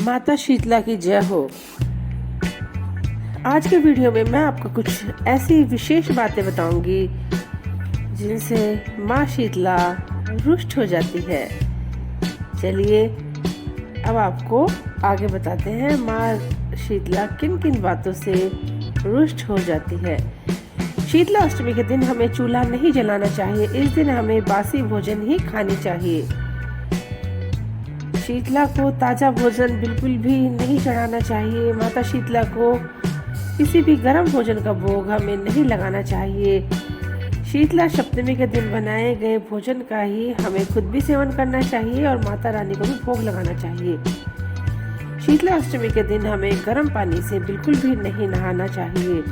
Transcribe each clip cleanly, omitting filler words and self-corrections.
माता शीतला की जय हो। आज के वीडियो में मैं आपको कुछ ऐसी विशेष बातें बताऊंगी जिनसे माँ शीतला रुष्ट हो जाती है। चलिए अब आपको आगे बताते हैं माँ शीतला किन किन बातों से रुष्ट हो जाती है। शीतला अष्टमी के दिन हमें चूल्हा नहीं जलाना चाहिए। इस दिन हमें बासी भोजन ही खानी चाहिए। शीतला को ताज़ा भोजन बिल्कुल भी नहीं चढ़ाना चाहिए। माता शीतला को किसी भी गर्म भोजन का भोग हमें नहीं लगाना चाहिए। शीतला सप्तमी के दिन बनाए गए भोजन का ही हमें खुद भी सेवन करना चाहिए और माता रानी को भी भोग लगाना चाहिए। शीतला अष्टमी के दिन हमें गर्म पानी से बिल्कुल भी नहीं नहाना चाहिए।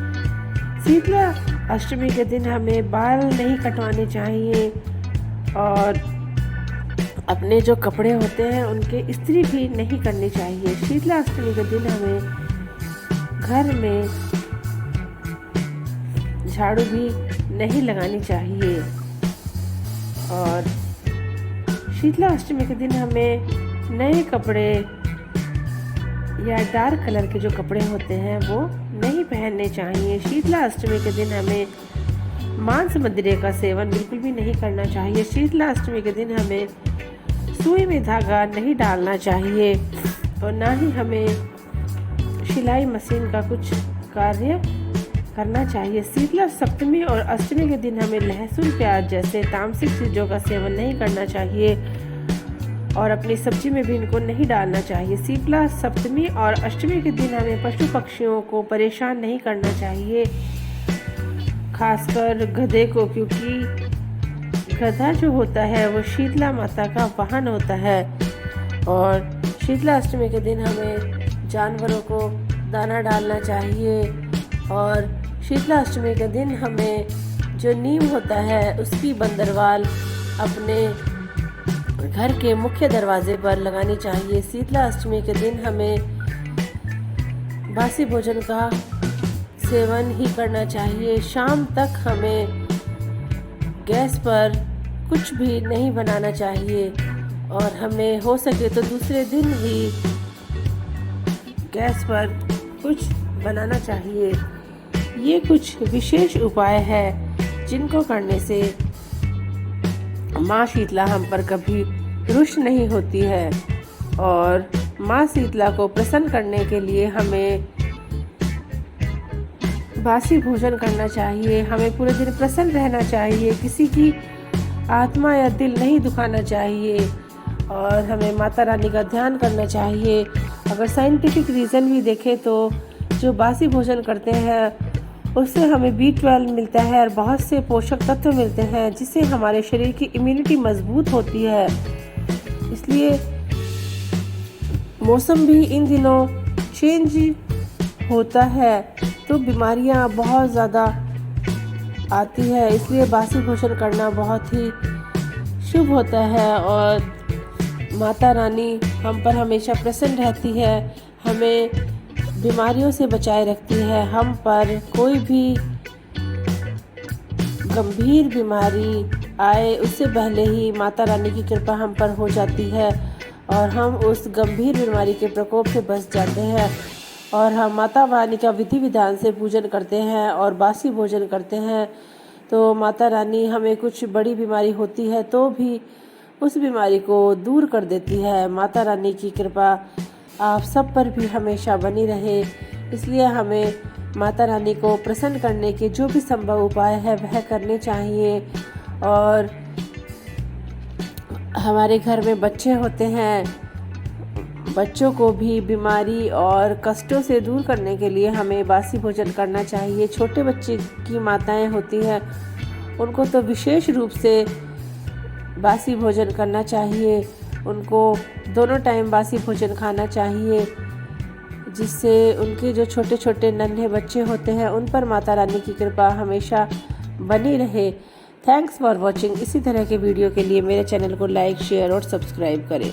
शीतला अष्टमी के दिन हमें बाल नहीं कटवाने चाहिए और अपने जो कपड़े होते हैं उनके इस्त्री भी नहीं करनी चाहिए। शीतला अष्टमी के दिन हमें घर में झाड़ू भी नहीं लगानी चाहिए और शीतला अष्टमी के दिन हमें नए कपड़े या डार्क कलर के जो कपड़े होते हैं वो नहीं पहनने चाहिए। शीतला अष्टमी के दिन हमें मांस मदिरे का सेवन बिल्कुल भी नहीं करना चाहिए। शीतला अष्टमी के दिन हमें सुई में धागा नहीं डालना चाहिए और ना ही हमें सिलाई मशीन का कुछ कार्य करना चाहिए। शीतला सप्तमी और अष्टमी के दिन हमें लहसुन प्याज जैसे तामसिक चीज़ों का सेवन नहीं करना चाहिए और अपनी सब्जी में भी इनको नहीं डालना चाहिए। शीतला सप्तमी और अष्टमी के दिन हमें पशु पक्षियों को परेशान नहीं करना चाहिए, खासकर गधे को, क्योंकि गधा जो होता है वो शीतला माता का वाहन होता है। और शीतला अष्टमी के दिन हमें जानवरों को दाना डालना चाहिए और शीतला अष्टमी के दिन हमें जो नीम होता है उसकी बंदरवाल अपने घर के मुख्य दरवाजे पर लगानी चाहिए। शीतला अष्टमी के दिन हमें बासी भोजन का सेवन ही करना चाहिए। शाम तक हमें गैस पर कुछ भी नहीं बनाना चाहिए और हमें हो सके तो दूसरे दिन ही गैस पर कुछ बनाना चाहिए। ये कुछ विशेष उपाय है जिनको करने से माँ शीतला हम पर कभी रुष्ट नहीं होती है और माँ शीतला को प्रसन्न करने के लिए हमें बासी भोजन करना चाहिए। हमें पूरे दिन प्रसन्न रहना चाहिए, किसी की आत्मा या दिल नहीं दुखाना चाहिए और हमें माता रानी का ध्यान करना चाहिए। अगर साइंटिफिक रीज़न भी देखें तो जो बासी भोजन करते हैं उससे हमें B12 मिलता है और बहुत से पोषक तत्व मिलते हैं जिससे हमारे शरीर की इम्यूनिटी मजबूत होती है। इसलिए मौसम भी इन दिनों चेंज होता है तो बीमारियां बहुत ज़्यादा आती है, इसलिए बासी भोजन करना बहुत ही शुभ होता है और माता रानी हम पर हमेशा प्रसन्न रहती है, हमें बीमारियों से बचाए रखती है। हम पर कोई भी गंभीर बीमारी आए उससे पहले ही माता रानी की कृपा हम पर हो जाती है और हम उस गंभीर बीमारी के प्रकोप से बच जाते हैं और हम माता रानी का विधि विधान से पूजन करते हैं और बासी भोजन करते हैं तो माता रानी हमें कुछ बड़ी बीमारी होती है तो भी उस बीमारी को दूर कर देती है। माता रानी की कृपा आप सब पर भी हमेशा बनी रहे, इसलिए हमें माता रानी को प्रसन्न करने के जो भी संभव उपाय है वह करने चाहिए। और हमारे घर में बच्चे होते हैं, बच्चों को भी बीमारी और कष्टों से दूर करने के लिए हमें बासी भोजन करना चाहिए। छोटे बच्चे की माताएं होती हैं उनको तो विशेष रूप से बासी भोजन करना चाहिए, उनको दोनों टाइम बासी भोजन खाना चाहिए जिससे उनके जो छोटे छोटे नन्हे बच्चे होते हैं उन पर माता रानी की कृपा हमेशा बनी रहे। Thanks for watching. इसी तरह के वीडियो के लिए मेरे चैनल को लाइक, शेयर और सब्सक्राइब करें।